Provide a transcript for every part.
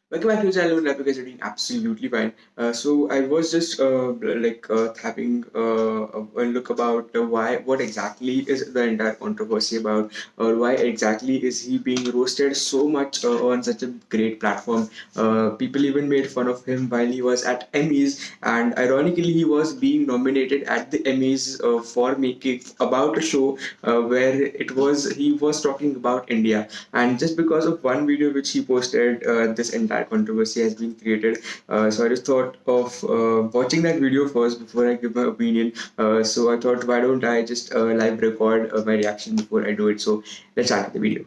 Welcome back to the channel. Hope you guys are doing absolutely fine. So I was just having a look about what exactly is the entire controversy about, or why exactly is he being roasted so much on such a great platform. People even made fun of him while he was at Emmys, and ironically, he was being nominated at the Emmys for making about a show where he was talking about India, and just because of one video which he posted, this entire controversy has been created. So I just thought of watching that video first before I give my opinion. So I thought, why don't I just live record my reaction before I do it? So let's start with the video.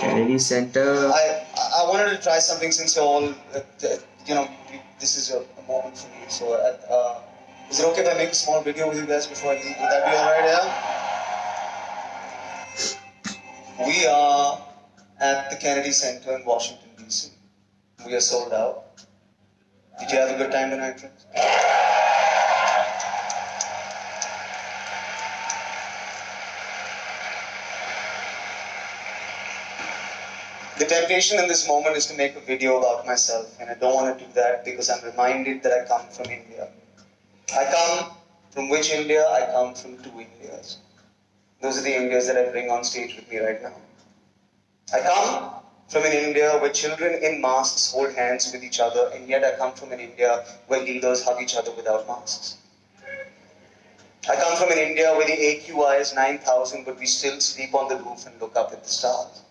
Kennedy Center. I wanted to try something since you're all, you know, this is a moment for me. So, is it okay if I make a small video with you guys before I leave? Would that be alright, yeah? We are at the Kennedy Center in Washington, D.C. We are sold out. Did you have a good time tonight, friends? The temptation in this moment is to make a video about myself, and I don't want to do that because I'm reminded that I come from India. I come from which India? I come from two Indias. Those are the Indias that I bring on stage with me right now. I come from an India where children in masks hold hands with each other, and yet I come from an India where leaders hug each other without masks. I come from an India where the AQI is 9,000, but we still sleep on the roof and look up at the stars.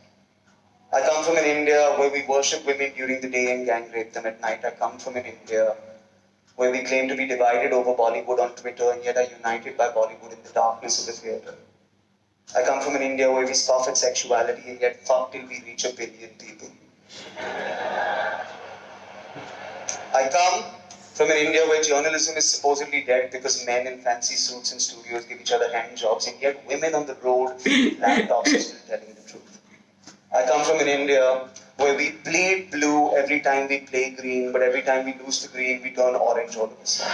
I come from an India where we worship women during the day and gang rape them at night. I come from an India where we claim to be divided over Bollywood on Twitter and yet are united by Bollywood in the darkness of the theatre. I come from an India where we scoff at sexuality and yet fuck till we reach 1 billion people. I come from an India where journalism is supposedly dead because men in fancy suits in studios give each other hand jobs and yet women on the road with laptops are still telling the truth. I come from an India where we bleed blue every time we play green, but every time we lose the green, we turn orange all of a sudden.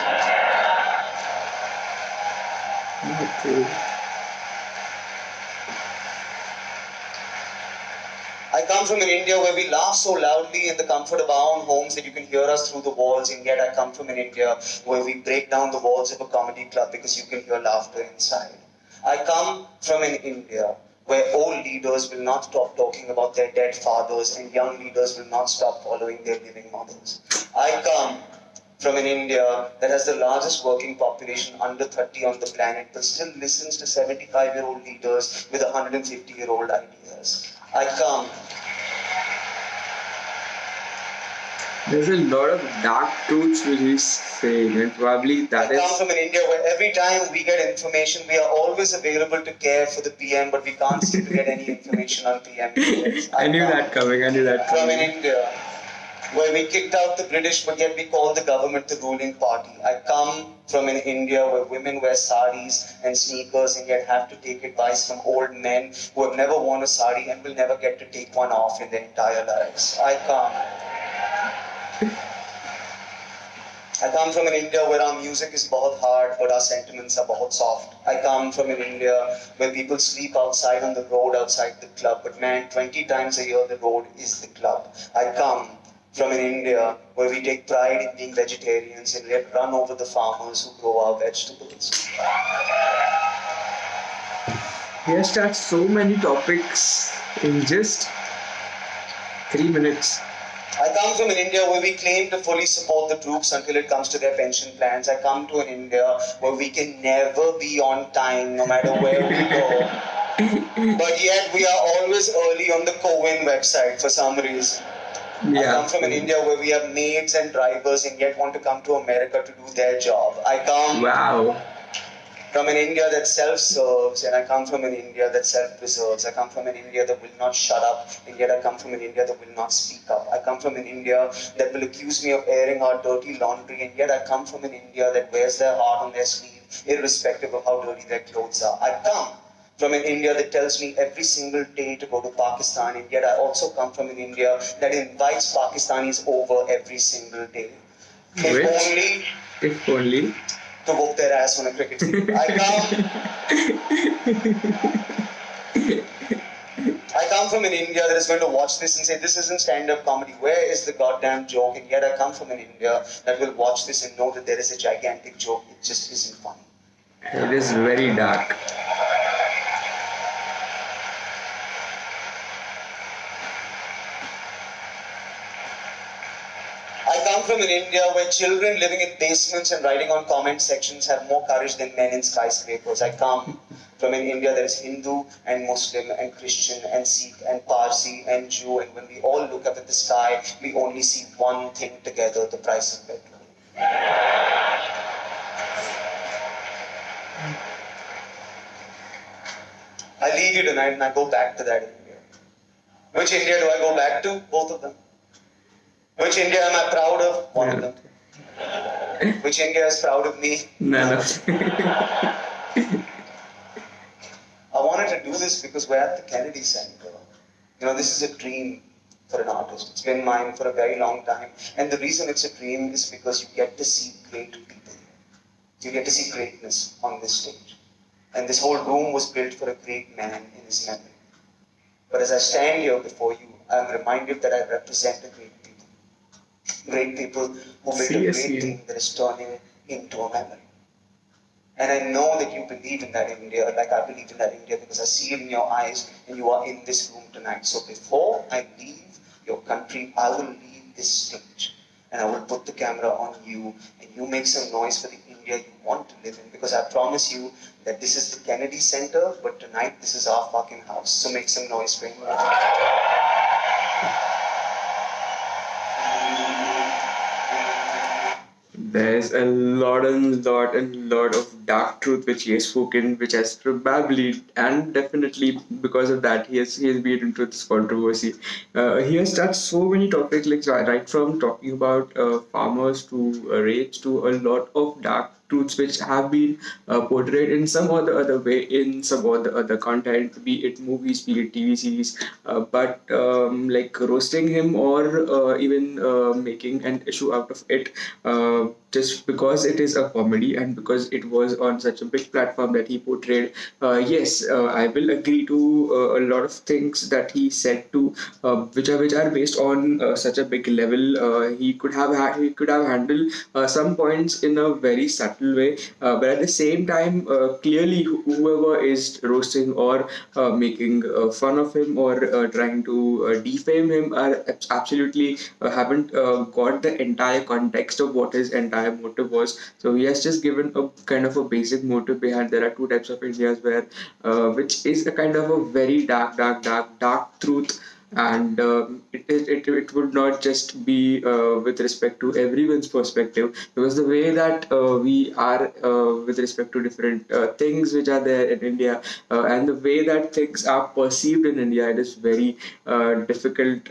I come from an India where we laugh so loudly in the comfort of our own homes that you can hear us through the walls, and yet I come from an India where we break down the walls of a comedy club because you can hear laughter inside. I come from an India where old leaders will not stop talking about their dead fathers and young leaders will not stop following their living mothers. I come from an India that has the largest working population under 30 on the planet but still listens to 75-year-old leaders with 150-year-old ideas. I come. There's a lot of dark truths which he's saying, and probably that is. I come from an India where every time we get information, we are always available to care for the PM, but we can't seem to get any information on PM. I knew that coming. From an India where we kicked out the British, but yet we call the government the ruling party. I come from an India where women wear saris and sneakers and yet have to take advice from old men who have never worn a sari and will never get to take one off in their entire lives. I come from an India where our music is bahut hard but our sentiments are bahut soft. I come from an India where people sleep outside on the road outside the club, but man, 20 times a year the road is the club. I come from an India where we take pride in being vegetarians and yet run over the farmers who grow our vegetables. He has touched so many topics in just 3 minutes. I come from an India where we claim to fully support the troops until it comes to their pension plans. I come to an India where we can never be on time no matter where we go. But yet we are always early on the CoWin website for some reason. Yeah. I come from an India where we have maids and drivers and yet want to come to America to do their job. I come from an India that self-serves, and I come from an India that self-preserves. I come from an India that will not shut up, and yet I come from an India that will not speak up. I come from an India that will accuse me of airing our dirty laundry, and yet I come from an India that wears their heart on their sleeve, irrespective of how dirty their clothes are. I come from an India that tells me every single day to go to Pakistan, and yet I also come from an India that invites Pakistanis over every single day. If Which, only if only. to whoop their ass on a cricket field. I come from an India that is going to watch this and say, this isn't stand-up comedy. Where is the goddamn joke? And yet I come from an India that will watch this and know that there is a gigantic joke. It just isn't funny. It is very dark. I come from an India where children living in basements and writing on comment sections have more courage than men in skyscrapers. I come from an India that is Hindu and Muslim and Christian and Sikh and Parsi and Jew, and when we all look up at the sky, we only see one thing together: the price of petrol. I leave you tonight and I go back to that India. Which India do I go back to? Both of them. Which India am I proud of? One of them. Which India is proud of me? None of. I wanted to do this because we're at the Kennedy Center. You know, this is a dream for an artist. It's been mine for a very long time. And the reason it's a dream is because you get to see great people. You get to see greatness on this stage. And this whole room was built for a great man in his memory. But as I stand here before you, I'm reminded that I represent a great people. Great people who built a great thing that is turning into a memory. And I know that you believe in that India, like I believe in that India, because I see it in your eyes and you are in this room tonight. So before I leave your country, I will leave this stage and I will put the camera on you and you make some noise for the India you want to live in, because I promise you that this is the Kennedy Center, but tonight this is our fucking house. So make some noise for India. There's a lot of dark truth which he has spoken, which has probably and definitely because of that he has been into this controversy. He has touched so many topics, like right from talking about farmers to rapes to a lot of dark truths which have been portrayed in some or the other way in some or the other content, be it movies, be it TV series, but like roasting him or even making an issue out of it, just because it is a comedy and because it was on such a big platform that he portrayed. Yes, I will agree to a lot of things that he said to, which are based on such a big level. He could have handled some points in a very subtle way, but at the same time, clearly whoever is roasting or making fun of him or trying to defame him are absolutely haven't got the entire context of what his entire motive was. So he has just given a kind of a basic motive behind. There are two types of Indias where, which is a kind of a very dark truth, and it would not just be with respect to everyone's perspective, because the way that we are with respect to different things which are there in India, and the way that things are perceived in India, it is very difficult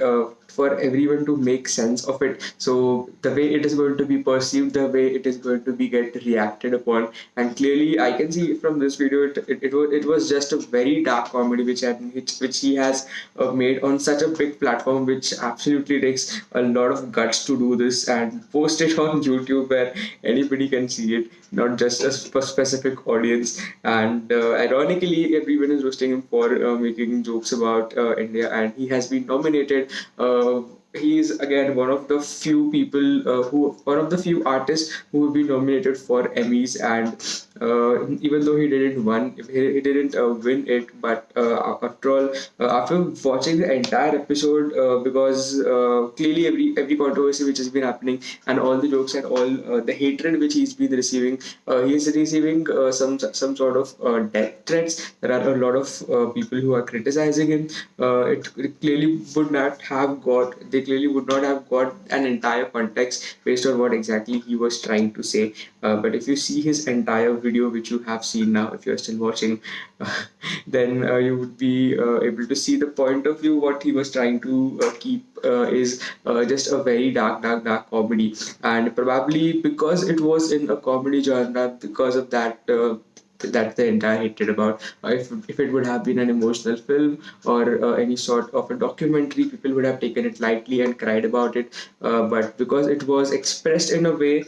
for everyone to make sense of it. So the way it is going to be perceived, the way it is going to be get reacted upon, and clearly I can see from this video, it was just a very dark comedy which he has made on such a big platform, which absolutely takes a lot of guts to do this and post it on YouTube where anybody can see it, not just a specific audience. And ironically, everyone is roasting him for making jokes about India, and he has been nominated. He is again one of the few people one of the few artists who have been nominated for Emmys, and even though he didn't he didn't win it, but after all, after watching the entire episode, because clearly every controversy which has been happening and all the jokes and all the hatred which he's been receiving, he is receiving some sort of death threats. There are a lot of people who are criticizing him. It clearly would not have got they clearly would not have got an entire context based on what exactly he was trying to say. But if you see his entire video, which you have seen now, if you are still watching, then you would be able to see the point of view. What he was trying to keep is just a very dark comedy, and probably because it was in a comedy genre, because of that. that the entire hated about. If it would have been an emotional film or any sort of a documentary, people would have taken it lightly and cried about it. But because it was expressed in a way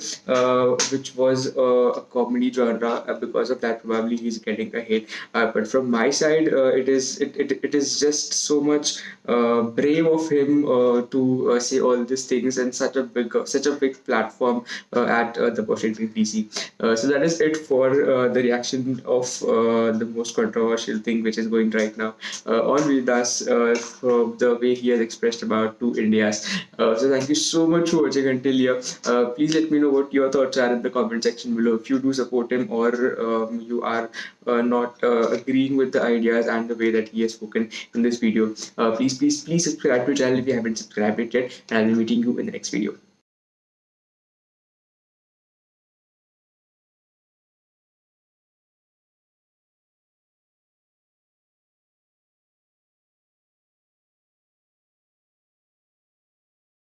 which was a comedy genre, because of that, probably he's getting a hate. But from my side, it is just so much brave of him to say all these things and such a big platform at the Washington DC. So that is it for the reaction of the most controversial thing which is going right now on Vedas from the way he has expressed about two Indias. So thank you so much for watching until here. Please let me know what your thoughts are in the comment section below. If you do support him or you are not agreeing with the ideas and the way that he has spoken in this video, please subscribe to the channel if you haven't subscribed it yet. And I'll be meeting you in the next video.